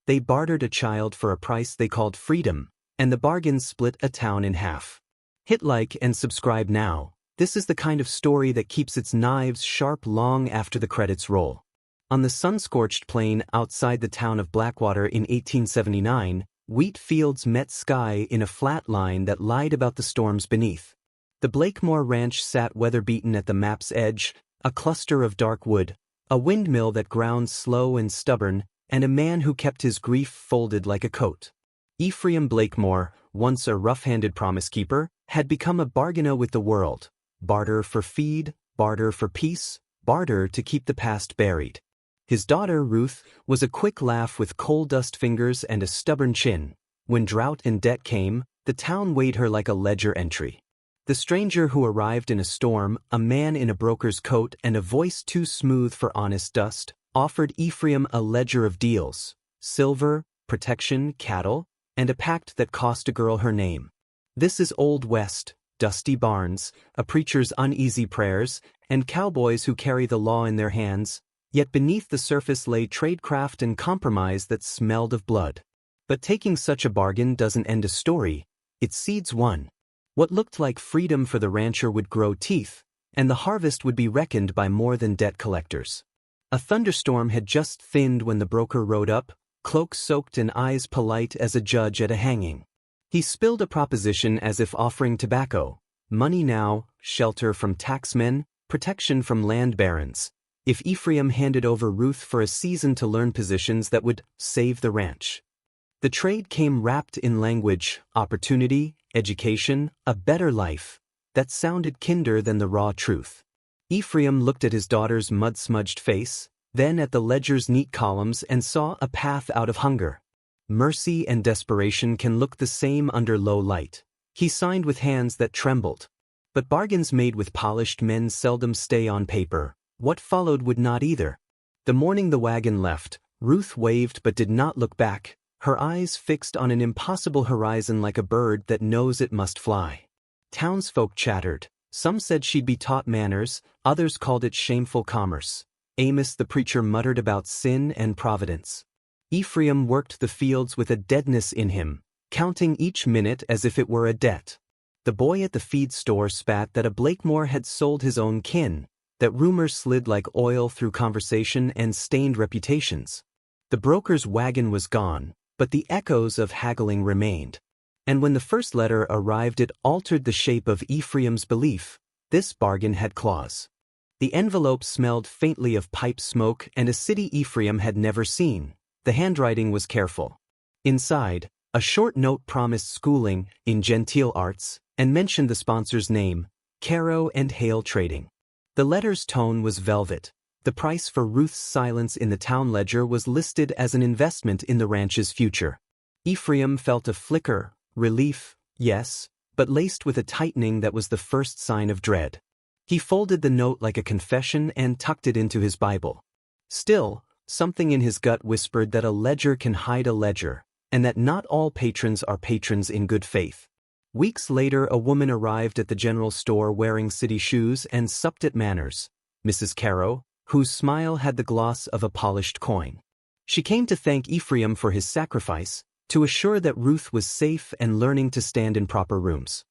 they bartered a child for a price they called freedom, and the bargain split a town in half. Hit like and subscribe now. This is the kind of story that keeps its knives sharp long after the credits roll. On the sun-scorched plain outside the town of Blackwater in 1879, wheat fields met sky in a flat line that lied about the storms beneath. The Blakemore Ranch sat weather-beaten at the map's edge, a cluster of dark wood, a windmill that ground slow and stubborn, and a man who kept his grief folded like a coat. Ephraim Blakemore, once a rough-handed promise-keeper, had become a bargainer with the world. Barter for feed, barter for peace, barter to keep the past buried. His daughter, Ruth, was a quick laugh with coal-dust fingers and a stubborn chin. When drought and debt came, the town weighed her like a ledger entry. The stranger who arrived in a storm, a man in a broker's coat and a voice too smooth for honest dust, offered Ephraim a ledger of deals: silver, protection, cattle, and a pact that cost a girl her name. This is Old West, dusty barns, a preacher's uneasy prayers, and cowboys who carry the law in their hands, yet beneath the surface lay tradecraft and compromise that smelled of blood. But taking such a bargain doesn't end a story, it seeds one. What looked like freedom for the rancher would grow teeth, and the harvest would be reckoned by more than debt collectors. A thunderstorm had just thinned when the broker rode up, cloak soaked and eyes polite as a judge at a hanging. He spilled a proposition as if offering tobacco: money now, shelter from taxmen, protection from land barons. If Ephraim handed over Ruth for a season to learn positions that would save the ranch. The trade came wrapped in language, opportunity, education, a better life, that sounded kinder than the raw truth. Ephraim looked at his daughter's mud-smudged face, then at the ledger's neat columns and saw a path out of hunger. Mercy and desperation can look the same under low light. He signed with hands that trembled. But bargains made with polished men seldom stay on paper. What followed would not either. The morning the wagon left, Ruth waved but did not look back, her eyes fixed on an impossible horizon like a bird that knows it must fly. Townsfolk chattered. Some said she'd be taught manners, others called it shameful commerce. Amos the preacher muttered about sin and providence. Ephraim worked the fields with a deadness in him, counting each minute as if it were a debt. The boy at the feed store spat that a Blakemore had sold his own kin, that rumors slid like oil through conversation and stained reputations. The broker's wagon was gone, but the echoes of haggling remained. And when the first letter arrived, it altered the shape of Ephraim's belief. This bargain had claws. The envelope smelled faintly of pipe smoke and a city Ephraim had never seen. The handwriting was careful. Inside, a short note promised schooling in genteel arts and mentioned the sponsor's name, Caro and Hale Trading. The letter's tone was velvet. The price for Ruth's silence in the town ledger was listed as an investment in the ranch's future. Ephraim felt a flicker, relief, yes, but laced with a tightening that was the first sign of dread. He folded the note like a confession and tucked it into his Bible. Still, something in his gut whispered that a ledger can hide a ledger, and that not all patrons are patrons in good faith. Weeks later, a woman arrived at the general store wearing city shoes and supped at Manners, Mrs. Caro, whose smile had the gloss of a polished coin. She came to thank Ephraim for his sacrifice, to assure that Ruth was safe and learning to stand in proper rooms.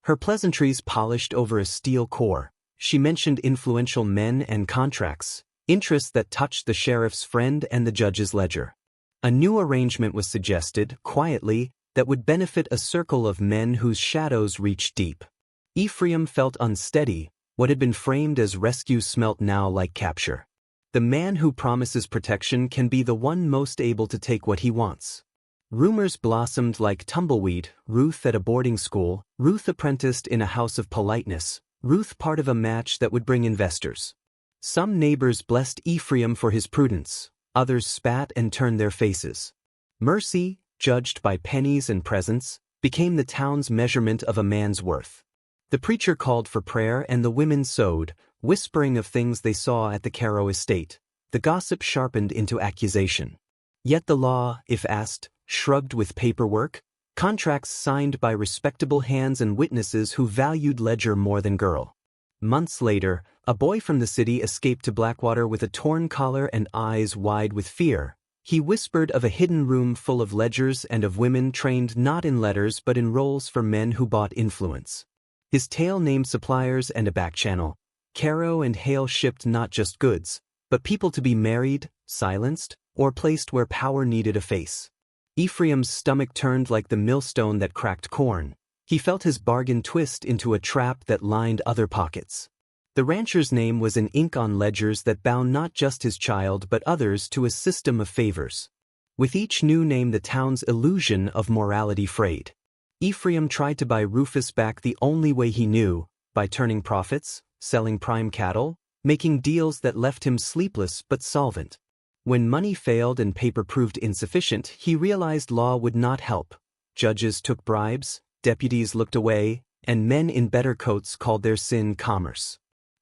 Her pleasantries polished over a steel core. She mentioned influential men and contracts, interests that touched the sheriff's friend and the judge's ledger. A new arrangement was suggested, quietly, that would benefit a circle of men whose shadows reached deep. Ephraim felt unsteady. What had been framed as rescue smelt now like capture. The man who promises protection can be the one most able to take what he wants. Rumors blossomed like tumbleweed: Ruth at a boarding school, Ruth apprenticed in a house of politeness, Ruth part of a match that would bring investors. Some neighbors blessed Ephraim for his prudence, others spat and turned their faces. Mercy, judged by pennies and presents, became the town's measurement of a man's worth. The preacher called for prayer and the women sewed, whispering of things they saw at the Caro estate. The gossip sharpened into accusation. Yet the law, if asked, shrugged with paperwork, contracts signed by respectable hands and witnesses who valued ledger more than girl. Months later, a boy from the city escaped to Blackwater with a torn collar and eyes wide with fear. He whispered of a hidden room full of ledgers and of women trained not in letters but in roles for men who bought influence. His tale named suppliers and a backchannel. Caro and Hale shipped not just goods, but people to be married, silenced, or placed where power needed a face. Ephraim's stomach turned like the millstone that cracked corn. He felt his bargain twist into a trap that lined other pockets. The rancher's name was in ink on ledgers that bound not just his child but others to a system of favors. With each new name the town's illusion of morality frayed. Ephraim tried to buy Rufus back the only way he knew, by turning profits, selling prime cattle, making deals that left him sleepless but solvent. When money failed and paper proved insufficient, he realized law would not help. Judges took bribes, deputies looked away, and men in better coats called their sin commerce.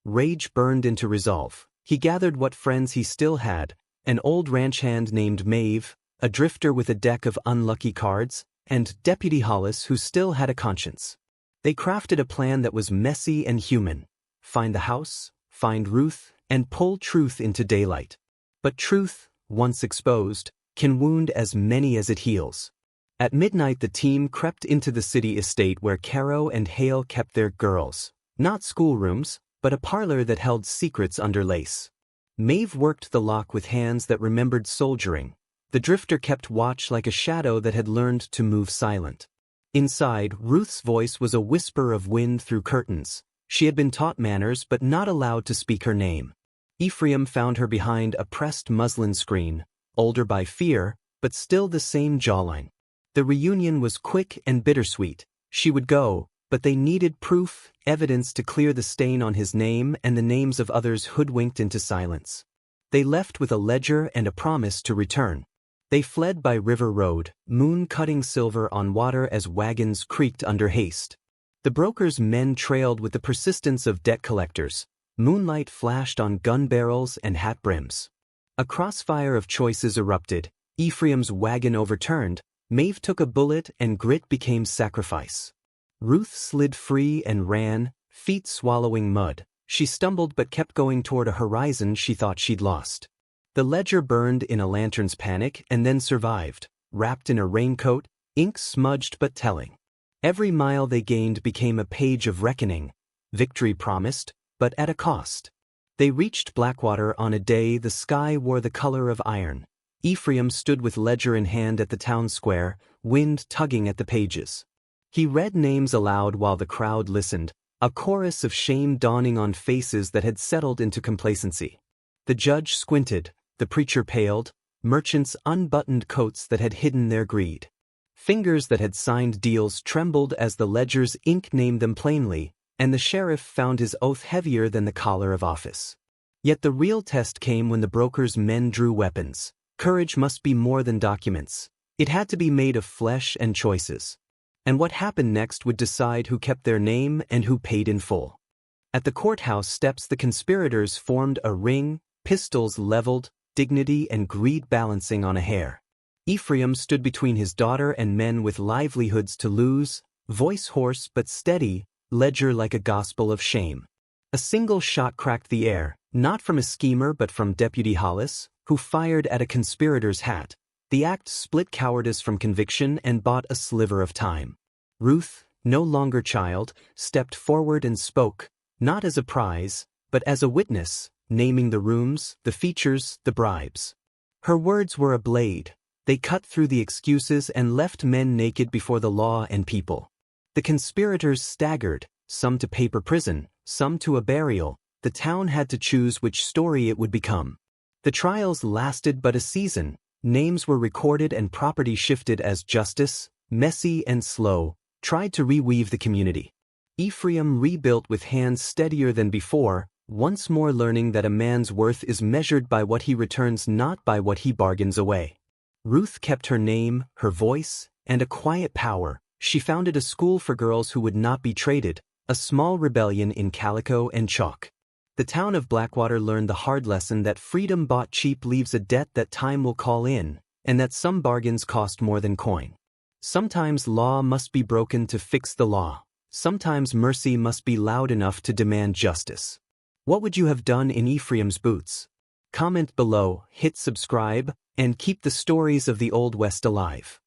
Rage burned into resolve. He gathered what friends he still had, an old ranch hand named Maeve, a drifter with a deck of unlucky cards, and Deputy Hollis who still had a conscience. They crafted a plan that was messy and human. Find the house, find Ruth, and pull truth into daylight. But truth, once exposed, can wound as many as it heals. At midnight the team crept into the city estate where Caro and Hale kept their girls. Not schoolrooms, but a parlor that held secrets under lace. Maeve worked the lock with hands that remembered soldiering. The drifter kept watch like a shadow that had learned to move silent. Inside, Ruth's voice was a whisper of wind through curtains. She had been taught manners but not allowed to speak her name. Ephraim found her behind a pressed muslin screen, older by fear, but still the same jawline. The reunion was quick and bittersweet. She would go, but they needed proof, evidence to clear the stain on his name and the names of others hoodwinked into silence. They left with a ledger and a promise to return. They fled by River Road, moon cutting silver on water as wagons creaked under haste. The broker's men trailed with the persistence of debt collectors. Moonlight flashed on gun barrels and hat brims. A crossfire of choices erupted. Ephraim's wagon overturned. Maeve took a bullet and grit became sacrifice. Ruth slid free and ran, feet swallowing mud. She stumbled but kept going toward a horizon she thought she'd lost. The ledger burned in a lantern's panic and then survived, wrapped in a raincoat, ink smudged but telling. Every mile they gained became a page of reckoning. Victory promised, but at a cost. They reached Blackwater on a day the sky wore the color of iron. Ephraim stood with ledger in hand at the town square, wind tugging at the pages. He read names aloud while the crowd listened, a chorus of shame dawning on faces that had settled into complacency. The judge squinted, the preacher paled, merchants unbuttoned coats that had hidden their greed. Fingers that had signed deals trembled as the ledger's ink named them plainly, and the sheriff found his oath heavier than the collar of office. Yet the real test came when the broker's men drew weapons. Courage must be more than documents. It had to be made of flesh and choices. And what happened next would decide who kept their name and who paid in full. At the courthouse steps the conspirators formed a ring, pistols leveled, dignity and greed balancing on a hair. Ephraim stood between his daughter and men with livelihoods to lose, voice hoarse but steady, ledger like a gospel of shame. A single shot cracked the air, not from a schemer but from Deputy Hollis, who fired at a conspirator's hat. The act split cowardice from conviction and bought a sliver of time. Ruth, no longer child, stepped forward and spoke, not as a prize, but as a witness, naming the rooms, the features, the bribes. Her words were a blade. They cut through the excuses and left men naked before the law and people. The conspirators staggered, some to paper prison, some to a burial. The town had to choose which story it would become. The trials lasted but a season. Names were recorded and property shifted as justice, messy and slow, tried to reweave the community. Ephraim rebuilt with hands steadier than before, once more learning that a man's worth is measured by what he returns, not by what he bargains away. Ruth kept her name, her voice, and a quiet power. She founded a school for girls who would not be traded, a small rebellion in calico and chalk. The town of Blackwater learned the hard lesson that freedom bought cheap leaves a debt that time will call in, and that some bargains cost more than coin. Sometimes law must be broken to fix the law. Sometimes mercy must be loud enough to demand justice. What would you have done in Ephraim's boots? Comment below, hit subscribe, and keep the stories of the Old West alive.